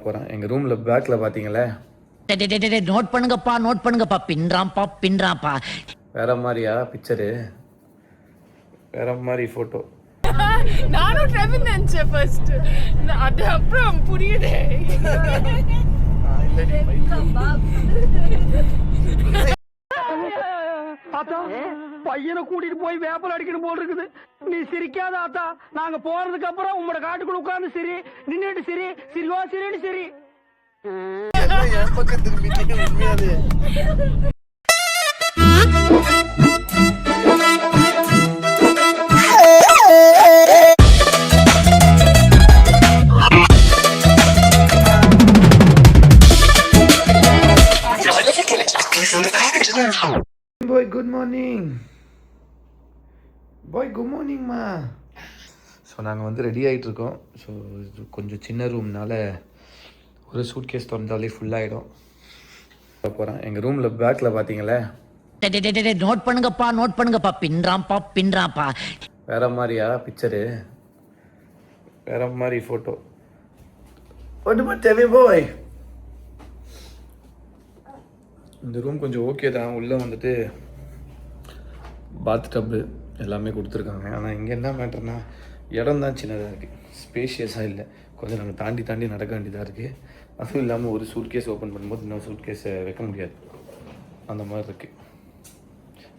போறேன். எங்க ரூம்ல பேக்ல பாத்தீங்களே, நோட் பண்ணுங்கப்பா பின்றாம்பா. வேற மாதிரியா பிக்சரு, வேற மாதிரி போட்டோ. நானும் ட்ரெவின் நினைச்சேன் ஃபர்ஸ்ட். அது அப்புறம் புரியுதே. ஆத்தா, பையனை கூட்டிட்டு போய் வேப்பல் அடிக்கணும் போல் இருக்குது. நீ சிரிக்காத ஆத்தா. நாங்க போறதுக்கு அப்புறம் உங்களோட காட்டுக்குள்ள உட்கார்ந்து சரி, நின்னுட்டு சரி, சிரிவா சிரின்னு சரி. என் பக்கத்துக்கு meeting உண்மையாது. Bye good morning. Bye good மார்னிங்மா. So நாங்கள் வந்து ரெடி ஆகிட்டு இருக்கோம். ஸோ இது கொஞ்சம் சின்ன ரூம்னால ஒரு சூட் கேஸ் திறந்தாலே ஃபுல்லாகிடும். போகிறேன். எங்கள் ரூமில் பேக்கில் பார்த்தீங்களே, நோட் பண்ணுங்கப்பா பின்றாம்பா. வேற மாதிரியா பிக்சரு, வேற மாதிரி ஃபோட்டோ. ஒன்றுமா தேவை போய். இந்த ரூம் கொஞ்சம் ஓகே தான். உள்ளே வந்துட்டு பாத் டப்பு எல்லாமே கொடுத்துருக்காங்க. ஆனால் இங்கே என்ன மேட்டர்னா, இடம் தான் சின்னதாக இருக்குது, ஸ்பேஷியஸாக இல்லை. கொஞ்சம் நாங்கள் தாண்டி நடக்க வேண்டியதாக இருக்குது. அதுவும் இல்லாமல் ஒரு சூட் கேஸ் ஓப்பன் பண்ணும்போது இன்னொரு சூட் கேஸை வைக்க முடியாது, அந்த மாதிரி இருக்குது.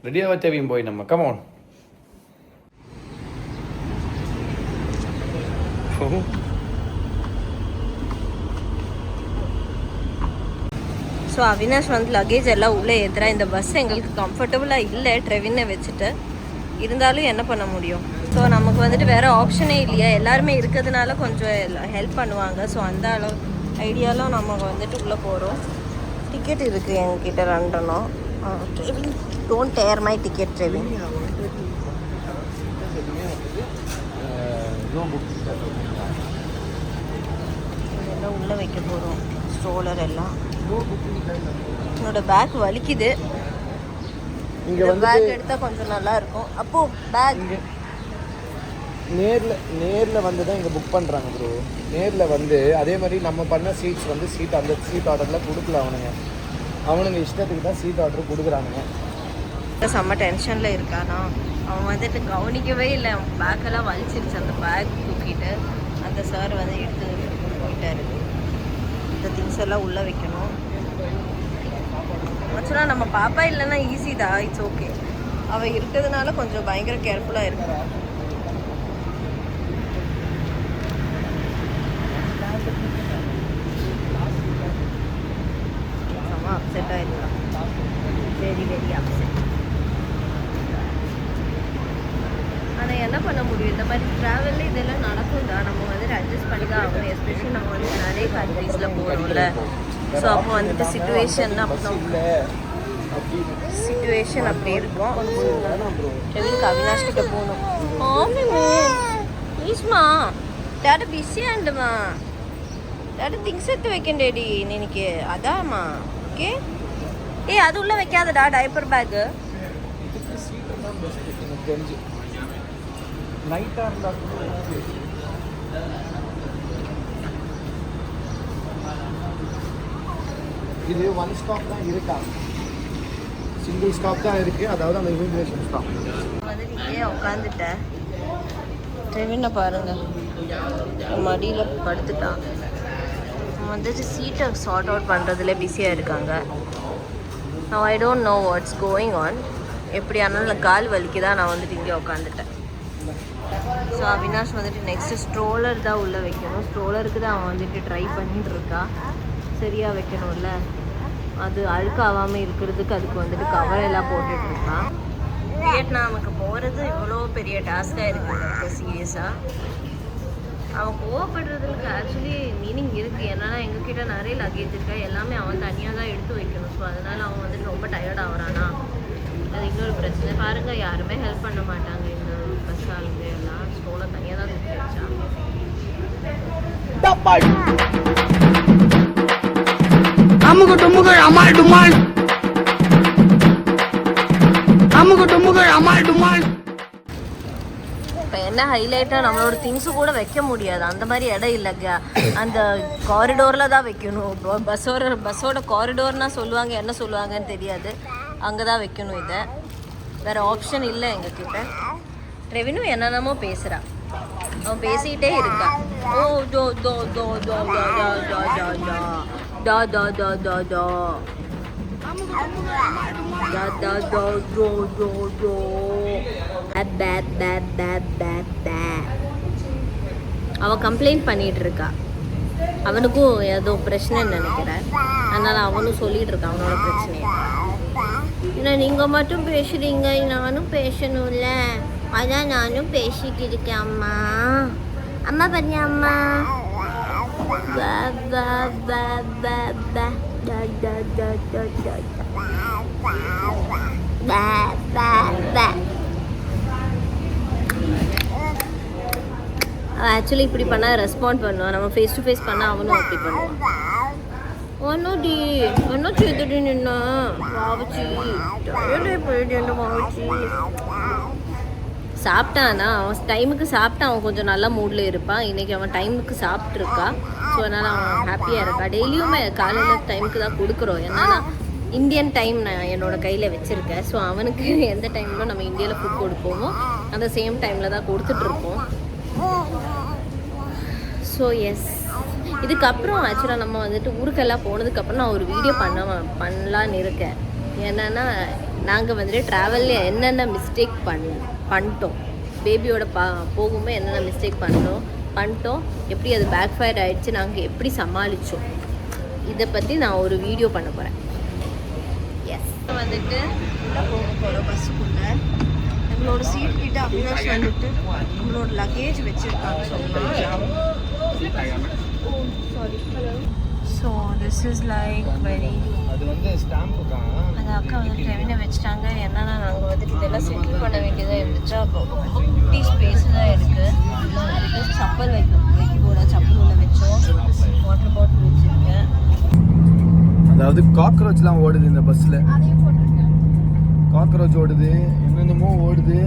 ரெடியாக தேவையும் போய் நம்ம கமான். ஸோ அவினாஷ் வந்து லக்கேஜ் எல்லாம் உள்ளே ஏற்றுறா. இந்த பஸ் எங்களுக்கு கம்ஃபர்டபுளாக இல்லை ட்ரெவினை வச்சுட்டு. இருந்தாலும் என்ன பண்ண முடியும்? ஸோ நமக்கு வந்துட்டு வேறு ஆப்ஷனே இல்லையா. எல்லாருமே இருக்கிறதுனால கொஞ்சம் ஹெல்ப் பண்ணுவாங்க. ஸோ அந்த அளவு ஐடியாலாம் நமக்கு வந்துட்டு உள்ளே போகிறோம். டிக்கெட் இருக்குது எங்ககிட்ட ரெண்டனும். ட்ரெவின் டோன்ட் டேர் மை டிக்கெட் ட்ரெவின். இதெல்லாம் உள்ளே வைக்க போகிறோம். ஸ்ட்ரோலர் எல்லாம். என்னோட பேக் வலிக்குது. இங்கே வந்து பேக் எடுத்தால் கொஞ்சம் நல்லா இருக்கும். அப்போ பேக் நேரில் வந்து தான் இங்கே புக் பண்ணுறாங்க ப்ரோ. நேரில் வந்து அதே மாதிரி நம்ம பண்ண சீட்ஸ் வந்து அந்த சீட் ஆர்டரில் கொடுக்கல. அவனுங்க இஷ்டத்துக்கு தான் சீட் ஆர்டர் கொடுக்குறானுங்க. செம்ம டென்ஷனில் இருக்கானா. அவன் வந்துட்டு கவனிக்கவே இல்லை. அவன் பேக்கெல்லாம் வலிச்சிருச்சு. அந்த பேக் தூக்கிட்டு அந்த சார் வந்து எடுத்து போயிட்டாரு. இந்த திங்ஸ் எல்லாம் உள்ளே வைக்கணும். ஆக்சுவலாக நம்ம பாப்பா இல்லைன்னா ஈஸி தான், இட்ஸ் ஓகே. அவள் இருக்கிறதுனால கொஞ்சம் பயங்கர கேர்ஃபுல்லாக இருக்கு. செம்ம அப்செட்டாக இருக்கான். Very upset. ஆனால் என்ன பண்ண முடியும்? இந்த மாதிரி ட்ராவலில் இதெல்லாம் நடக்கும் தான். நம்ம வந்துட்டு அட்ஜஸ்ட் பண்ணி தான் ஆகணும். எஸ்பெஷலி நம்ம வந்து நிறைய கண்ட்ரீஸில் போகிறோம்ல. ஸோ அப்போ வந்துட்டு சிச்சுவேஷன் அப்படி இருக்கும். கெவினுக்கு அவினாஷ் கிட்ட போகணும். ஆமாம்மா ப்ளீஸ்மா, டேடி பிஸியாண்டுமா. டேடி திங்ஸ் எடுத்து வைக்கண்டேடி இன்னைக்கு. அதாம்மா ஓகே. அது உள்ளே வைக்காதடா டைப்பர் பேக்கு. நைட்டாக இருந்தால் இது ஒன் ஸ்டாப் தான் இருக்கா, சிங்கிள் ஸ்டாப் தான் இருக்குது. அதாவது அந்த இமிக்ரேஷன் ஸ்டாப். வந்து இங்கேயே உட்காந்துட்டேன். ட்ரெவினை பாருங்க, மடியில் படுத்துட்டான். வந்துட்டு சீட்டை சார்ட் அவுட் பண்ணுறதுல பிஸியாக இருக்காங்க. I don't know what's going on. எப்படி ஆனாலும் கால் வலிக்குதான். நான் வந்துட்டு இங்கே உட்காந்துட்டேன். ஸோ அவினாஷ் வந்துட்டு நெக்ஸ்ட்டு ஸ்ட்ரோலர் தான் உள்ளே வைக்கணும். ஸ்ட்ரோலருக்கு தான் அவன் வந்துட்டு ட்ரை பண்ணிட்டு இருக்கா. சரியாக வைக்கணும்ல, அது அழுக்காகாமல் இருக்கிறதுக்கு அதுக்கு வந்துட்டு கவர் எல்லாம் போட்டுட்ருக்கான். வியட்நாமுக்கு போகிறது இவ்வளோ பெரிய டாஸ்காக இருக்குது எனக்கு சீரியஸாக. அவன் கோவப்படுறதுக்கு ஆக்சுவலி மீனிங் இருக்குது. ஏன்னா எங்ககிட்ட நிறைய லக்கேஜ் இருக்கா, எல்லாமே அவன் தனியாக தான் எடுத்து வைக்கணும். ஸோ அதனால் அவன் வந்துட்டு ரொம்ப டயர்ட் ஆகுறானா, அது இன்னொரு பிரச்சனை. பாருங்கள், யாருமே ஹெல்ப் பண்ண மாட்டாங்க இந்த பஸ் ஆளுங்க எல்லாம். ஸ்டோலை தனியாக தான் தூக்கி வச்சான். அமுகு டுமுகள் அமால் டுமால், அமுகு டுமுகள் அமால் டுமால். இப்போ என்ன ஹைலைட்டாக நம்மளோட திங்ஸு கூட வைக்க முடியாது, அந்த மாதிரி இடம் இல்லைங்க. அந்த காரிடோரில் தான் வைக்கணும். பஸ்ஸோட காரிடோர்னால் சொல்லுவாங்க, என்ன சொல்லுவாங்கன்னு தெரியாது, அங்கே தான் வைக்கணும். இதை வேறு ஆப்ஷன் இல்லை எங்ககிட்ட. ரெவினும் என்னென்னமோ பேசுகிறான், அவன் பேசிக்கிட்டே இருக்கான். ஓ டோ டோ டோ டோ டோ டோ டோ டோ டோ டோ டோ டோ டோ அவ கம்ப்ளைண்ட் பண்ணிட்டு இருக்கா. அவனுக்கும் ஏதோ பிரச்சனைன்னு நினைக்கிறேன், அதனால அவனும் சொல்லிட்டு இருக்கான் அவனோட பிரச்சனையை. ஏன்னா நீங்க மட்டும் பேசுறீங்க, நானும் பேசணும்ல, அதான் நானும் பேசிட்டு இருக்கேன். அம்மா அம்மா பண்ணி அம்மா ஆக்சுவலி இப்படி பண்ணால் ரெஸ்பாண்ட் பண்ணுவான், நம்ம ஃபேஸ் டு ஃபேஸ் பண்ணால் அவனும் அப்படி பண்ணுவான். ஒன்னுடி ஒன்னும் செய்துடி நின்னா வாவச்சி போயிட்டு என்ன வாவச்சி சாப்பிட்டானா, அவன் டைமுக்கு சாப்பிட்டான், அவன் கொஞ்சம் நல்ல மூடில் இருப்பான். இன்றைக்கி அவன் டைமுக்கு சாப்பிட்ருக்கா, ஸோ அதனால் அவன் ஹாப்பியாக இருக்கா. டெய்லியுமே காலையில் டைமுக்கு தான் கொடுக்குறோம், என்னன்னா இந்தியன் டைம் நான் என்னோட கையில் வச்சுருக்கேன். ஸோ அவனுக்கு எந்த டைமில் நம்ம இந்தியாவில் ஃபுட் கொடுப்போமோ அந்த சேம் டைமில் தான் கொடுத்துட்ருக்கோம். ஸோ எஸ், இதுக்கப்புறம் ஆக்சுவலாக நம்ம வந்துட்டு ஊருக்கெல்லாம் போனதுக்கப்புறம் நான் ஒரு வீடியோ பண்ணலான்னு இருக்கேன். என்னென்னா நாங்கள் வந்துட்டு ட்ராவலில் என்னென்ன மிஸ்டேக் பண்ணிட்டோம், பேபியோட போகும்போது என்னென்ன மிஸ்டேக் பண்ணிட்டோம், எப்படி அது பேக் ஃபயர் ஆகிடுச்சு, நாங்கள் எப்படி சமாளித்தோம், இதை பற்றி நான் ஒரு வீடியோ பண்ண போகிறேன். எஸ், வந்துட்டு போக போகிறோம் பஸ்ஸுக்குள்ளே. நம்மளோட சீட் கிட்ட அவினாஷ் வந்துட்டு நம்மளோட லக்கேஜ் வச்சுருக்காங்க சொல்லலாம். So this is like very, அது வந்து ஸ்டாம்புக்கா, அந்த அக்கா வந்து ரெவினை வச்சுட்டாங்க. என்னன்னா நாங்கள் வந்துட்டு இதெல்லாம் செட்டில் பண்ண வேண்டியதாக இருந்துச்சு. அப்போ ரொம்ப குட்டி ஸ்பேஸ் தான் இருக்குது. அதுக்கு சப்பல் வைக்க கூட சப்பல் உள்ள வச்சோம். வாட்டர் பாட்டில் வச்சுருக்கேன். அதாவது காக்ரோச்லாம் ஓடுது இந்த பஸ்ஸில், காக்ரோச் ஓடுது, என்னென்னமோ ஓடுது,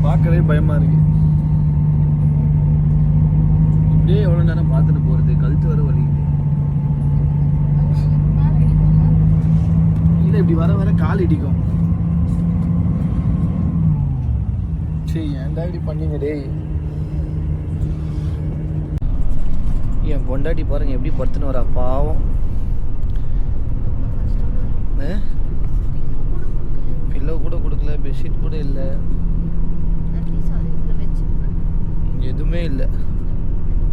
பார்க்கவே பயமாக இருக்குது. இப்படியே எவ்வளோ நேரம் பார்த்துட்டு போகிறது, கழுத்து வர வலிக்குது. இல்லை இப்படி வர வர கால் இடிக்கும். சரி ஏன்டா இப்படி பண்ணீங்க டேய். என் பொண்டாட்டி பாருங்க எப்படி படுத்துன்னு வரா, பாவம். பில்லோ கூட கொடுக்கல, பெட்ஷீட் கூட இல்லை, எதுவுமே இல்லை.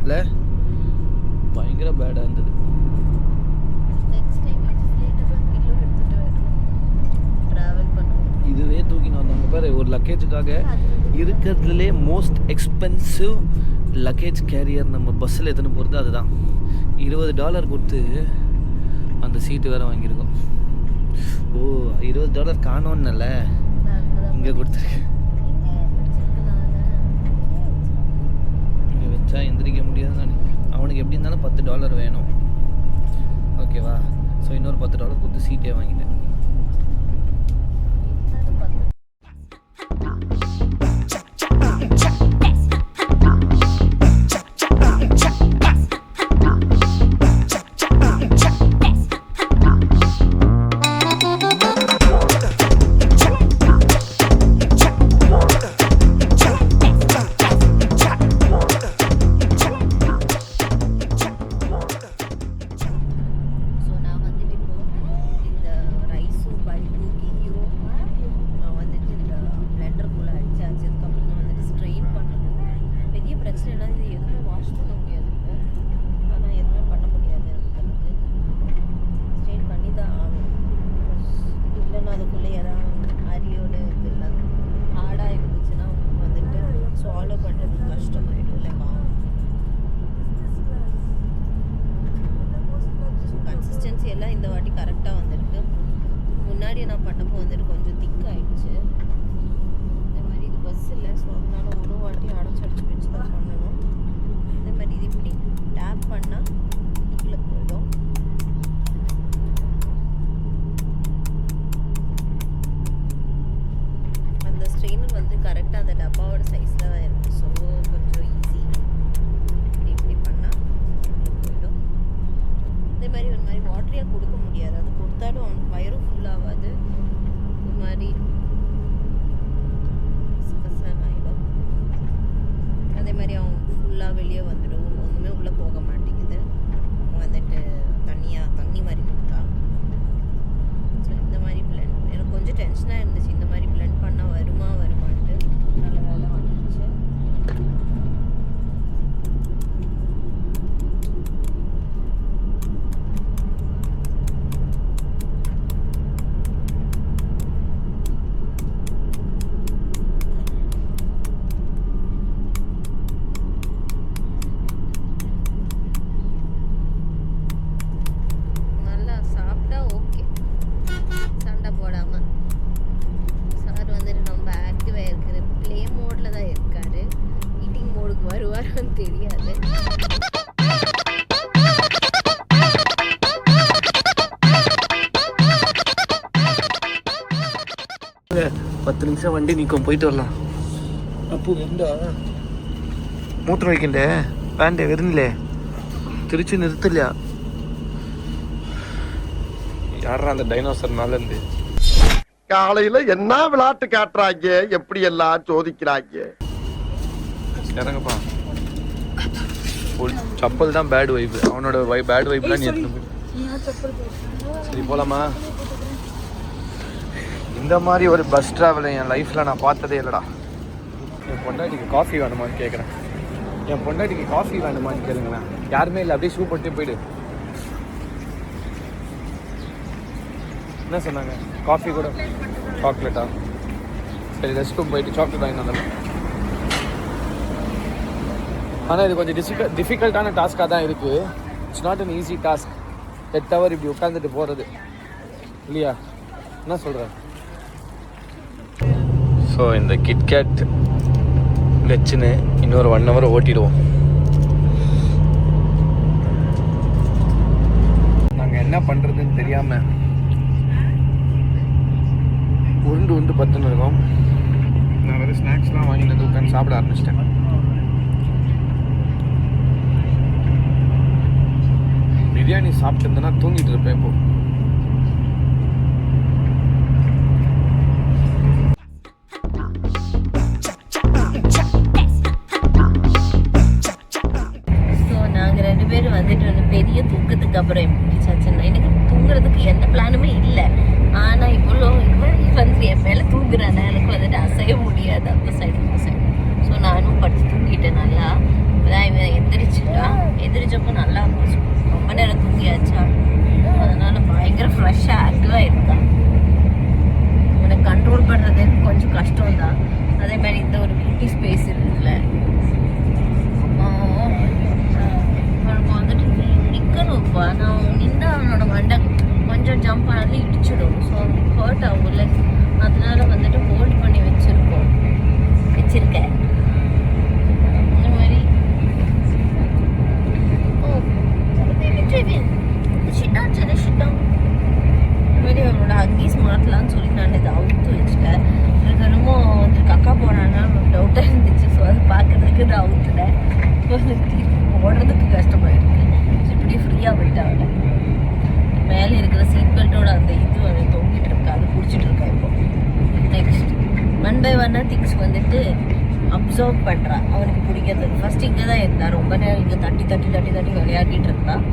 இல்லை பயங்கர பேடாக இருந்தது. இதுவே தூக்கின்னு வந்தவங்க பாரு, ஒரு லக்கேஜுக்காக இருக்கிறதுலே மோஸ்ட் எக்ஸ்பென்சிவ் லக்கேஜ் கேரியர் நம்ம பஸ்ஸில் எடுத்துன்னு போகிறது அதுதான். $20 கொடுத்து அந்த சீட்டு வேறு வாங்கியிருக்கோம். ஓ $20 காணோன்னல இங்கே கொடுத்துருக்கேன். இங்கே வச்சா எந்திரிக்க முடியாது. நான் அவனுக்கு எப்படி இருந்தாலும் $10 வேணும், ஓகேவா? ஸோ இன்னொரு $10 கொடுத்து சீட்டே வாங்கிட்டேன். எல்லாம் இந்த வாட்டி கரெக்டாக வந்திருக்கு. முன்னாடி நான் பண்ணப்போ வந்துட்டு கொஞ்சம் திக் ஆகிடுச்சு. இந்த மாதிரி இது பஸ் இல்லை, ஸோ அதனால ஒரு வாட்டி அடைச்சி வச்சு தான் பண்ணணும். இந்த மாதிரி இது இப்படி டேப் பண்ணால் கீழே போயிடும். அந்த ஸ்ட்ரெயினர் வந்து மாதிரி ஒரு மாதிரி வாட்டரியாக கொடுக்க முடியாது. அது கொடுத்தாலும் அவனுக்கு வயிறும் ஃபுல்லாகாது. ஒரு மாதிரி ஆகிடும். அதே மாதிரி அவன் ஃபுல்லாக வெளியே வந்துடும். ஒன்றுமே உள்ளே போக மாட்டேங்குது. வந்துட்டு தண்ணி மாதிரி கொடுத்தா. ஸோ இந்த மாதிரி பிளெண்ட் எனக்கு கொஞ்சம் டென்ஷனாக இருந்துச்சு. இந்த மாதிரி பிளெண்ட் பண்ணால் வருமான்ட்டு. நல்ல வேலை வந்துடுச்சு. தெரியாது. 10 நிமிஷம் வண்டி நிற்கும், போயிட்டு வரலாம். அப்போ എന്താ മൂത്രം ഒഴിക്കണ്ടേ? വേണ്ടേ? വരുന്നില്ലേ? തിരിച്ചു നിർത്തില്ല. யாரா அந்த டைனோசர் மேல இருந்து காலையில என்ன விளையாட்டு காட்டுறாங்க, எப்படி எல்லாம் சோதிக்கிறாங்க. இறங்கப்பா. சப்பல் தான் பேட் வைப். அவனோட பேட் வைப்லாம் நீ சரி போலாமா? இந்த மாதிரி ஒரு பஸ் ட்ராவலை என் லைஃப்பில் நான் பார்த்ததே இல்லைடா. என் பொண்டாட்டிக்கு காஃபி வேணுமான்னு கேட்குறேன். என் பொண்டாட்டிக்கு காஃபி வேணுமான்னு கேளுங்களேன். யாருமே இல்லை, அப்படியே ஷூ போட்டு போயிடு. என்ன சொன்னாங்க? காஃபி கூட சாக்லேட்டா? சரி, ரெஸ்ட் ரூம் போயிட்டு சாக்லேட் வாங்கி வந்தேன். ஆனால் இது கொஞ்சம் டிஃபிகல்ட்டான டாஸ்க்காக தான் இருக்குது. It's not an easy task. 8 hour இப்படி உட்காந்துட்டு போகிறது இல்லையா? என்ன சொல்கிறேன்? ஸோ இந்த கிட்கேட் வச்சுன்னு இன்னொரு 1 hour ஓட்டிடுவோம். நாங்கள் என்ன பண்ணுறதுன்னு தெரியாமல் உருண்டு பத்துன்னு இருக்கோம். நான் வேறு ஸ்நாக்ஸ்லாம் வாங்கிட்டு வந்து உட்காந்து சாப்பிட ஆரம்பிச்சிட்டேன். பிரியாணி சாப்பிட்டு இருந்தேன்னா தூங்கிட்டு இருப்பேன். இப்போ நாங்கள் 2 பேரும் வந்துட்டு வந்து பெரிய தூக்கத்துக்கு அப்புறம் எப்படி சாச்சுன்னா, எனக்கு தூங்குறதுக்கு எந்த பிளானுமே இல்லை. ஆனால் இவ்வளோ வந்து என் மேலே தூங்குறானே, எனக்கு வந்துட்டு அசைய முடியாது அந்த சைடு. ஸோ நானும் படுத்து தூங்கிட்டேன் நல்லா. இப்போதான் இவன் எந்திரிச்சப்போ நல்லா இருந்துச்சு. ரொம்ப நேரம் தூங்கியாச்சா, அதனால பயங்கர ஃப்ரெஷ்ஷாக ஆக்டிவாக இருந்தான். இவனை கண்ட்ரோல் பண்ணுறது கொஞ்சம் கஷ்டம்தான். அதே மாதிரி இந்த ஒரு குட்டி ஸ்பேஸ் இருக்குல்ல, அவனுக்கு வந்துட்டு நிற்கணும்ப்பா. நான் நின்று அவனோட மண்டை கொஞ்சம் ஜம்ப் ஆனாலும் இடிச்சிடும். ஸோ அவனுக்கு ஹர்ட் ஆகும்ல, அதனால வந்துட்டு ஹோல்ட் பண்ணி வச்சுருக்கேன். இந்த மாதிரி அவனோட ஹக்கீஸ் மாட்டலான்னு சொல்லி நான் இதை அவுத்து வச்சுட்டேன். எனக்கு என்னமோ வந்து கக்கா போனான்னா டவுட்டாக இருந்துச்சு. ஸோ அதை பார்க்கறதுக்கு நான் அவுத்துட்டேன். ஓடுறதுக்கு கஷ்டமாயிருக்கு. இப்படியே ஃப்ரீயாக விட்டாங்க. மேலே இருக்கிற சீட் பெல்ட்டோட அந்த இது அவன் தொங்கிட்டு இருக்கா, அது பிடிச்சிட்டு இருக்கா. இப்போ நெக்ஸ்ட் 1 by 1 திங்ஸ் வந்துட்டு அப்சர்வ் பண்ணுறான். அவனுக்கு பிடிக்கிறது ஃபர்ஸ்ட் இங்கே தான் இருந்தான். ரொம்ப நேரம் இங்கே தட்டி விளையாடிட்டு இருந்தான்.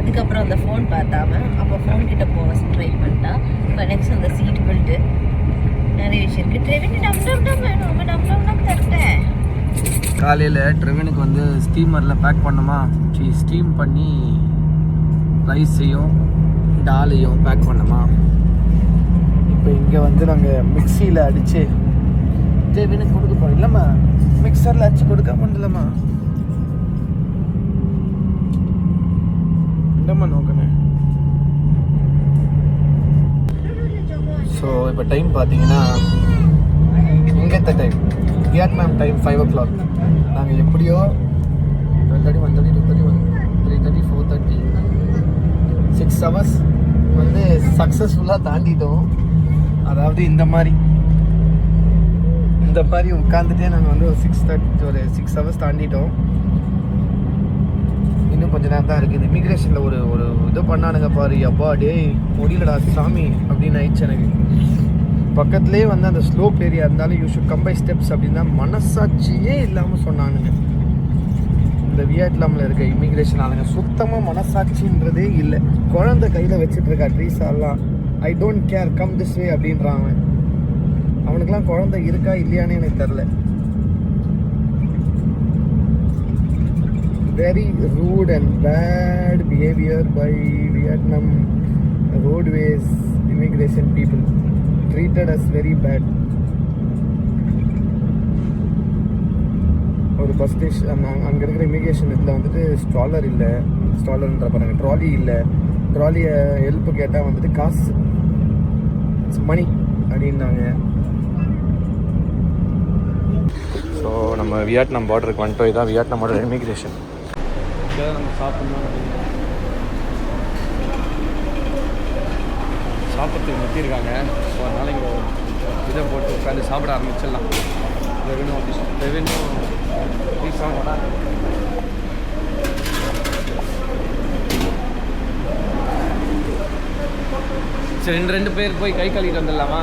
அதுக்கப்புறம் அந்த ஃபோன் பார்த்தாம அப்போ ஃபோன் கிட்ட போக ட்ரை பண்ணிட்டா. இப்போ நெக்ஸ்ட் அந்த சீட் பெல்ட்டு நிறைய விஷயம் இருக்குது. ட்ரெவின் டம் வேணும், டம் தட்டேன். காலையில் ட்ரெவினுக்கு வந்து ஸ்டீமரில் பேக் பண்ணோமா, ஸ்டீம் பண்ணி ரைஸையும் டாலையும் பேக் பண்ணோமா. இப்போ இங்கே வந்து நாங்கள் மிக்சியில் அடித்து ட்ரெவினுக்கு கொடுக்க போகிறோம். இல்லைம்மா, மிக்சரில் அடிச்சு கொடுக்க முடியலம்மா. என்னம்மா நோக்கணே. ஸோ இப்போ டைம் பார்த்தீங்கன்னா இங்கத்த டைம், வியட்நாம் டைம் 5 o'clock. நாங்கள் எப்படியோ 12:30, 1:30, 2:30, 3:30, 4:30 6 hours வந்து சக்ஸஸ்ஃபுல்லாக தாண்டிட்டோம். அதாவது இந்த மாதிரி உட்காந்துட்டே நாங்கள் வந்து ஒரு 6 hours தாண்டிட்டோம். இன்னும் கொஞ்சம் நேரம் தான் இருக்குது. இந்த இமிக்ரேஷனில் ஒரு ஒரு இது பண்ணானுங்க பாரு, அப்பா டேய் முடியலடா சாமி அப்படின்னு ஆயிடுச்சு எனக்கு. பக்கத்துலேயே வந்து அந்த ஸ்லோப் ஏரியா இருந்தாலும் you should come by steps அப்படின்னா மனசாட்சியே இல்லாமல் சொன்னானுங்க. இந்த வியட்நாமில் இருக்க இமிக்ரேஷன் ஆளுங்க சுத்தமாக மனசாட்சின்றதே இல்லை. குழந்தை கையில் வச்சுட்டு இருக்கா ட்ரீஸாலாம், I don't care come this way அப்படின்றான். அவனுக்குலாம் குழந்தை இருக்கா இல்லையான்னு எனக்கு தெரில. Very rude and bad behavior by Vietnam roadways immigration people. Treated us very bad. ஒரு பஸ் ஸ்டேஷன் அங்கே இருக்கிற இமிக்ரேஷன் இதில் வந்துட்டு ஸ்டாலர் இல்லை, ஸ்டாலர்ன்ற பாருங்க ட்ராலி இல்லை. ட்ராலியை ஹெல்ப் கேட்டால் வந்துட்டு காசு மணி அப்படின்னாங்க. ஸோ நம்ம வியட்நாம் பார்டருக்கு வந்துட்டோம். இதுதான் வியட்நாமோட இமிக்ரேஷன். நம்ம சாப்பிட்ணும் சாப்பிட்றதுக்கு நிறுத்தியிருக்காங்க. ஸோ அதனால் இங்கே இதை போட்டு உட்காந்து சாப்பிட ஆரம்பிச்சிடலாம். ரெவென்யூ ரீசாங்கடா. சரி ரெண்டு பேர் போய் கை கழுவிட்டு வந்துடலாமா?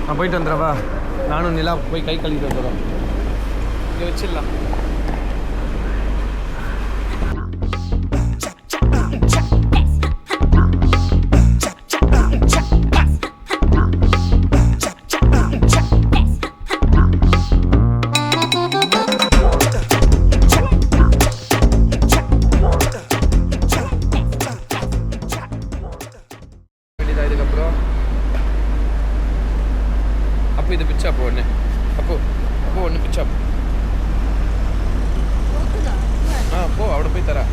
நான் போயிட்டு வந்துடுறவா, நானும் நிலா போய் கை கழுவிட்டு வந்துடுறோம். இங்கே வச்சிடலாம். இதுக்கப்புறம் அப்போ இது பிச்சா அப்போ ஒன்று அப்போ ஒன்று பிச்சா போ அவட போய் தரா.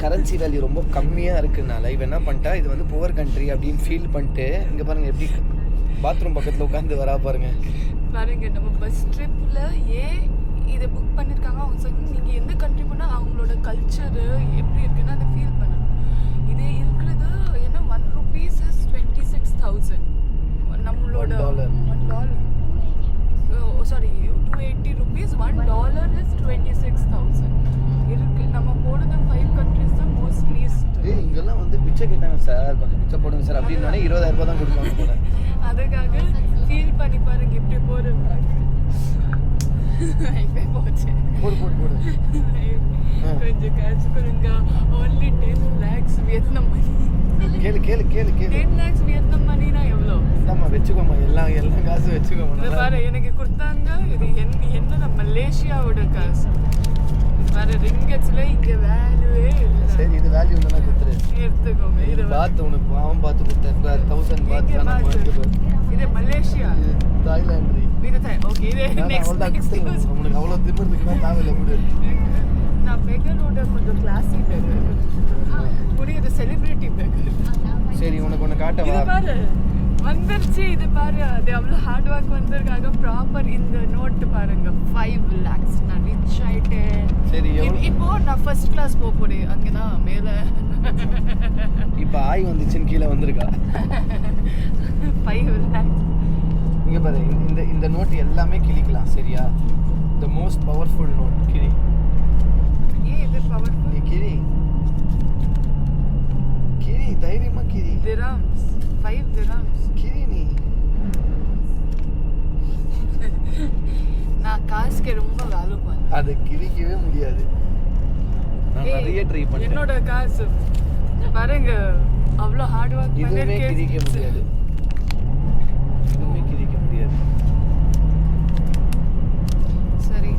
கரன்சி வேல்யூ ரொம்ப கம்மியாக இருக்குனால இவன் என்ன பண்ணிட்டா, இது வந்து புவர் கண்ட்ரி அப்படின்னு ஃபீல் பண்ணிட்டு இங்கே பாருங்கள் எப்படி பாத்ரூம் பக்கத்தில் உட்காந்து வரா பாருங்க. நம்ம பஸ் ட்ரிப்பில் ஏன் இதை புக் பண்ணியிருக்காங்க, அவங்க சொல்லி நீங்கள் எந்த கண்ட்ரி போனால் அவங்களோட கல்ச்சரு எப்படி இருக்குன்னு அதை ஃபீல் பண்ணணும். இது இருக்கிறது என்ன ₹1 is 26,000. நம்மளோட $1 சாரி ₹280 $1 is 26,000 இருக்கு. நம்ம போனது 5 countries தான் மோஸ்ட்லி. இங்கெல்லாம் வந்து பிச்சை கேட்டாங்க சார், கொஞ்சம் பிச்சை போடுங்க சார் அப்படின்னு 20,000 தான் கொடுப்பாங்க போல. அதுக்காக ஃபீல் பண்ணி பாருங்க எப்படி போடுங்க. போடு கொஞ்சம் காசு கொடுங்க. only 10 lakhs வியட்நாம் மணி. கேளு 10 lakhs வியட்நாம் மணினா எவ்வளோ? இந்தாம்மா வச்சுக்கோமா, எல்லாம் காசு வச்சுக்கோமா. இது பாரு எனக்கு கொடுத்தாங்க. இது என்ன மலேசியாவோட காசு. இது பாரு ரிங்கட்ஸ்ல இங்க வேல்யூவே இல்லை. சரி இது வேல்யூ இல்லைன்னா கொடுத்துரு, எடுத்துக்கோங்க. இது பார்த்து உனக்கு அவன் பார்த்து கொடுத்தேன் 1000 பார்த்து. இது மலேசியா, தாய்லாந்து, இது ஓகே. இது நெக்ஸ்ட் உனக்கு அவ்வளோ திமிர்ந்துக்குன்னா தேவையில்லை கொடு. நான் பெகரோட கொஞ்சம் கிளாஸி பெகர் புரியுது, செலிபிரிட்டி பெகர். சரி உனக்கு ஒன்று காட்டவா? இது பாரு வந்துருச்சு. இது பாரு அது அவ்வளோ ஹார்ட் ஒர்க் வந்திருக்காங்க. ப்ராப்பர் இந்த நோட்டு பாருங்க 5 lakhs. நான் ரிச் ஆயிட்டேன். சரி இப்போ நான் ஃபர்ஸ்ட் கிளாஸ் போக போறேன். அங்கதான் மேலே இப்போ ஆய் வந்துச்சுன்னு கீழே வந்திருக்கா. 5 lakhs. இங்கே பாரு இந்த நோட்டு எல்லாமே கிளிக்கலாம் சரியா? த மோஸ்ட் பவர்ஃபுல் நோட் கிளி. ஏன் இது பவர்ஃபுல்? நீ கிளி தைரியமா கிளி. dirhams 5 dirhams கிளி நீ. நான் காசுக்கு ரொம்ப வேல்யூ பண்ணேன். அதை கிழிக்கவே முடியாது. நான் நிறைய ட்ரை பண்ணேன். என்னோட காசு பாருங்க அவ்வளோ ஹார்ட் ஒர்க் இதுவுமே கிழிக்க முடியாது. சரி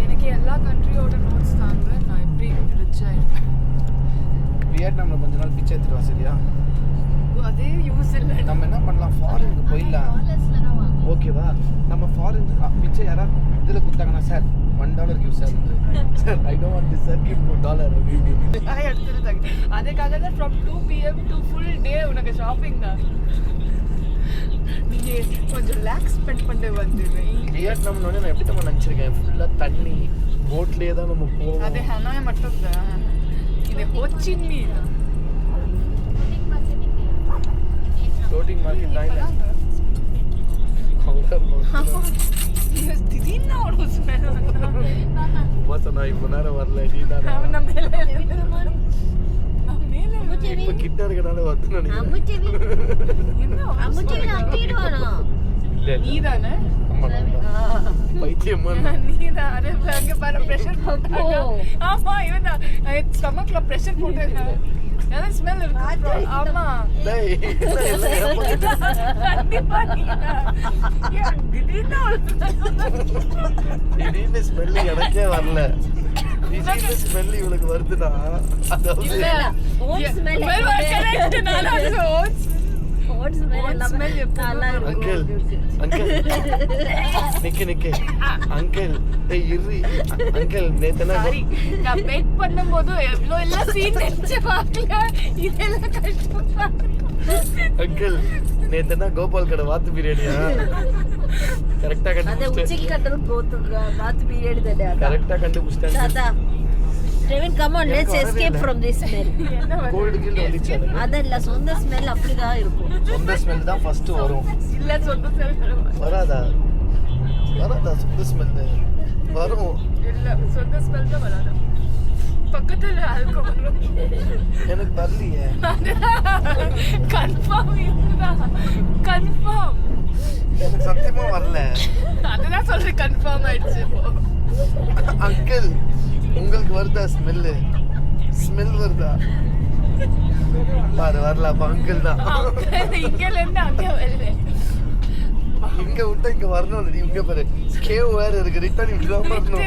எனக்கு எல்லா கண்ட்ரியோட நோட்ஸ் தாங்க. நான் எப்படி ரிச் ஆயிருப்பேன். வியட்நாமில் கொஞ்ச நாள் பிச்சை எடுத்துட்டு வா சரியா? அதே யூஸ் இல்லை. நம்ம என்ன பண்ணலாம், ஃபாரினுக்கு போயிடலாம் ஓகேவா? நம்ம ஃபாரின் பிச்சை யாராவது இதில் கொடுத்தாங்கன்னா sir $1 give sir sir I don't want this sir give $1 அப்படின்னு எடுத்துட்டாங்க. அதுக்காக தான் from 2 PM to full day உனக்கு ஷாப்பிங் தான். நீங்க கொஞ்சம் ரிலாக்ஸ் பண்ண வந்துடுறேன். வியட்நாம்னு நான் எப்படி நம்ம நினச்சிருக்கேன், ஃபுல்லாக தண்ணி போட்லேயே தான் நம்ம போவோம். அது ஹனாய் மட்டும் தான். இது ஹோச்சிமி ஃப்ளோட்டிங் மார்க்கெட் தாய்லாந்து. திடீர்னு ஒரு ஸ்மெல் நான் இப்போ நேரம் வரல நீ தான் நான் மேலே இப்போ கிட்ட இருக்கனால வந்து நினைக்கிறேன் இல்ல நீதானே ஆமா பைத்தியமா நீதான் அரே அங்க பாரு பிரஷர் போட்டாங்க ஆமா இவன் தான் ஸ்டமக்ல பிரஷர் போட்டாங்க ஏதோ ஸ்மெல் இருக்கு ஆமா டேய் கண்டிப்பா நீதான் திடீர்னு ஸ்மெல் எனக்கே வரல திடீர்னு ஸ்மெல் இவளுக்கு வருதுன்னா அதாவது அங்கிள் அங்கிள் நிக்கு அங்கிள் இரு அங்கிள் நேத்தனா நான் பேக் பண்ணும்போது எவ்வளோ எல்லாம் சீன் நினைச்சு பார்க்கல இதெல்லாம் கஷ்டமா அங்கிள் நேத்தனா கோபால் கடை வாத்து பிரியாணியா கரெக்டா கண்டுபிடிச்சிட்டாங்க Trevin, come on, let's escape from this smell. கோல்டு கில் வந்துச்சு அதல்ல சொந்த ஸ்மெல் அப்படிதான் இருக்கும். சொந்த ஸ்மெல் தான் ஃபர்ஸ்ட் வரும் இல்ல சொந்த ஸ்மெல் வராதா சொந்த ஸ்மெல் வரும் இல்ல சொந்த ஸ்மெல் தான் வராது பக்கத்துல ஆல்கோஹால் எனக்கு வரலையே கன்ஃபார்ம் இதுதான் கன்ஃபார்ம் எனக்கு சத்தியமா வரல அதுதான் சொல்றேன் கன்ஃபார்ம் ஆயிடுச்சு அங்கிள் உங்களுக்கு வருதா ஸ்மெல் வருதா பாரு வரல அப்ப அங்கிள் தான் இங்கல இருந்து அங்க வரல இங்க விட்டா இங்க வரணும் நீ இங்க பாரு கேவ் வேற இருக்கு ரிட்டர்ன் இங்க வரணும்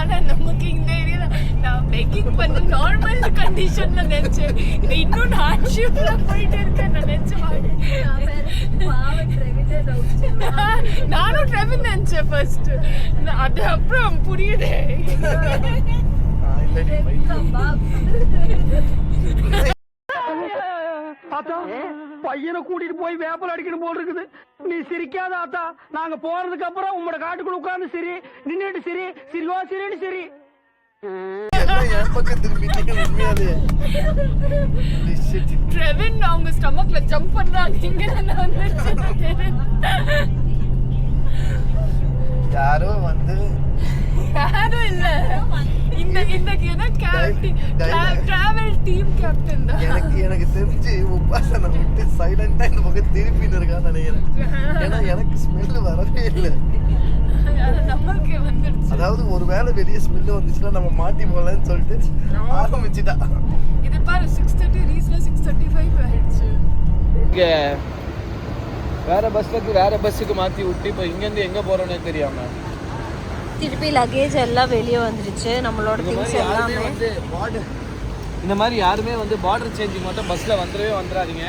ஆனா நமக்கு இந்த ஏரியா நான் பேக்கிங் பண்ண நார்மல் கண்டிஷன்ல நினைச்சேன் இது இன்னும் நான் ஷிப்ல போயிட்டு இருக்கேன் நினைச்சேன் நானும் ட்ரெவின் நினைச்சேன் ஃபர்ஸ்ட் அது அப்புறம் புரியுது ஆத்தா பையனை கூட்டிட்டு போய் வேப்பல் அடிக்கணும் போல் இருக்குது நீ சிரிக்காத ஆத்தா நாங்க போறதுக்கு அப்புறம் உங்களோட காட்டுக்குள்ள உட்கார்ந்து சரி நின்னுட்டு சரி சிரிவா சரின்னு சரி என் பக்கம் திரும்பிட்டீங்க உண்மையாவே ட்ரெவின் அவங்க ஸ்டமக்ல ஜம்ப் பண்றாங்க இங்க நான் யாரோ வந்து யாரும் இல்ல இந்த ஏதோ டிராவல் டீம் கேப்டன் தான் எனக்கு தெரிஞ்சு உபாசனை விட்டு சைலண்டா இந்த பக்கம் திருப்பின்னு இருக்கான்னு நினைக்கிறேன் ஏன்னா எனக்கு ஸ்மெல் வரவே இல்லை நமக்கு வந்துடுச்சு அதாவது ஒருவேளை வெளியே ஸ்மெல் வந்துச்சுன்னா நம்ம மாட்டி போகலன்னு சொல்லிட்டு ஆரம்பிச்சுட்டா இது பாரு 6:30 ரீச்ல 6:35 ஆயிடுச்சு இங்கே வேற பஸ்ஸுக்கு மாற்றி விட்டு இப்போ இங்கேருந்து எங்கே போகிறோன்னே தெரியாம திருப்பி லக்கேஜ் எல்லாம் வெளியே வந்துருச்சு நம்மளோட திங்ஸ் எல்லாமே வந்து இந்த மாதிரி யாருமே வந்து பார்டர் சேஞ்சிங் மட்டும் பஸ்ஸில் வந்துடாதீங்க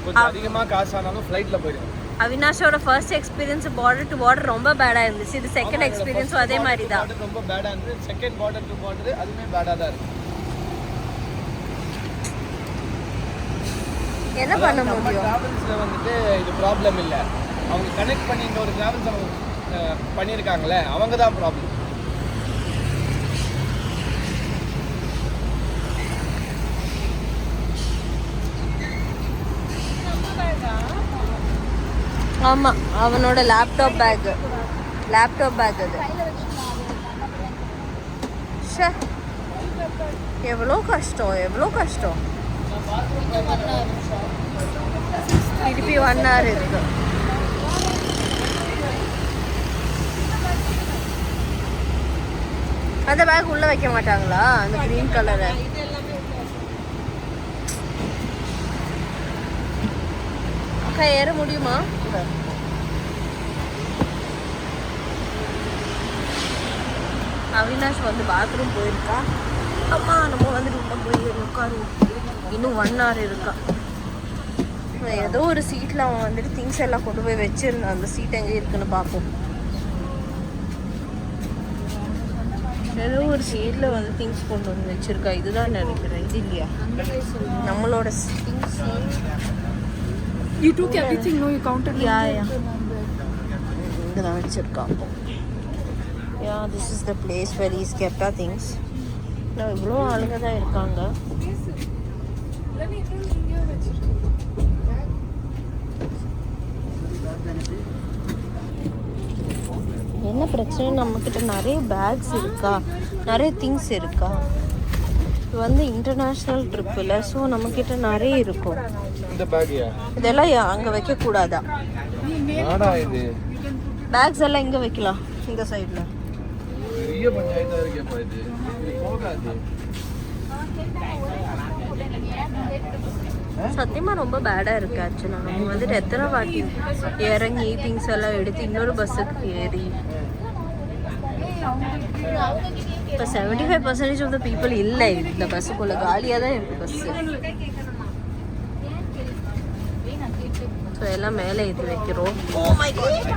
கொஞ்சம் அதிகமாக காசு ஆனாலும் ஃப்ளைட்டில் போயிடுங்க அவினாஷோட first experience border to border ரொம்ப பேடா இருந்துச்சு இது செகண்ட் எக்ஸ்பீரியன்ஸ் அதே மாதிரி தான் ரொம்ப பேடா இருந்துச்சு செகண்ட் பார்டர் டு பார்டர் அதுமே பேடா தான் இருக்கு என்ன பண்ண நம்ம முடியும் டிராவல்ஸ்ல வந்துட்டு இது ப்ராப்ளம் இல்லை அவங்க கனெக்ட் பண்ணி இந்த ஒரு டிராவல்ஸ் அவங்க பண்ணியிருக்காங்களே அவங்க தான் ப்ராப்ளம் ஆமா அவனோட லேப்டாப் பேக் அது ஷே எவ்வளோ கஷ்டம் திருப்பி 1 hour இருக்கு அந்த பேக் உள்ள வைக்க மாட்டாங்களா அந்த கிரீன் கலரை அக்கா ஏற முடியுமா அவினாஷ் வந்து பாத்ரூம் போயிருக்கா அம்மா நம்ம வந்துட்டு உள்ள போய் உட்காருவோம் இன்னும் 1 hour இருக்கா ஏதோ ஒரு சீட்டில் அவன் வந்துட்டு திங்ஸ் எல்லாம் கொண்டு போய் வச்சிருந்தான் அந்த சீட் எங்கே இருக்குன்னு பார்ப்போம் ஏதோ ஒரு சீட்டில் வந்து திங்ஸ் கொண்டு வந்து வச்சிருக்கா இதுதான் நினைக்கிறேன் இது இல்லையா நம்மளோட things You took everything, no? You counted? Yeah. இங்கே தான் வச்சிருக்கா Yeah, this is the place where he's kept our things. நான் இவ்வளோ ஆளுங்க தான் இருக்காங்க என்ன பிரச்சனை, நம்மக்கிட்ட நிறைய பேக்ஸ் இருக்கா, நிறைய திங்ஸ் இருக்கா. இது வந்து இன்டர்நேஷ்னல் ட்ரிப்பில், ஸோ நம்மக்கிட்ட நிறைய இருக்கும். இந்த பேக்யா இதெல்லாம் அங்கே வைக்கக்கூடாதா? நாடா இது பேக்ஸ் எல்லாம் இங்கே வைக்கலாம், இந்த சைடில். பெரிய பஞ்சாயத்தாக இருக்கேப்பா இது. போகாது. சத்தியமாக ரொம்ப பேடாக இருக்குது ஆக்சுவலாக. நம்ம வந்துட்டு எத்தனை வாட்டி இறங்கி திங்ஸ் எல்லாம் எடுத்து இன்னொரு பஸ்ஸுக்கு ஏறி. இப்போ 75% ஆஃப் த பீப்புள் இல்லை இந்த பஸ்ஸுக்குள்ள, காலியாக தான் இருக்குது பஸ்ஸு. ஸோ எல்லாம் மேலே ஏற்றி வைக்கிறோம். Oh my God.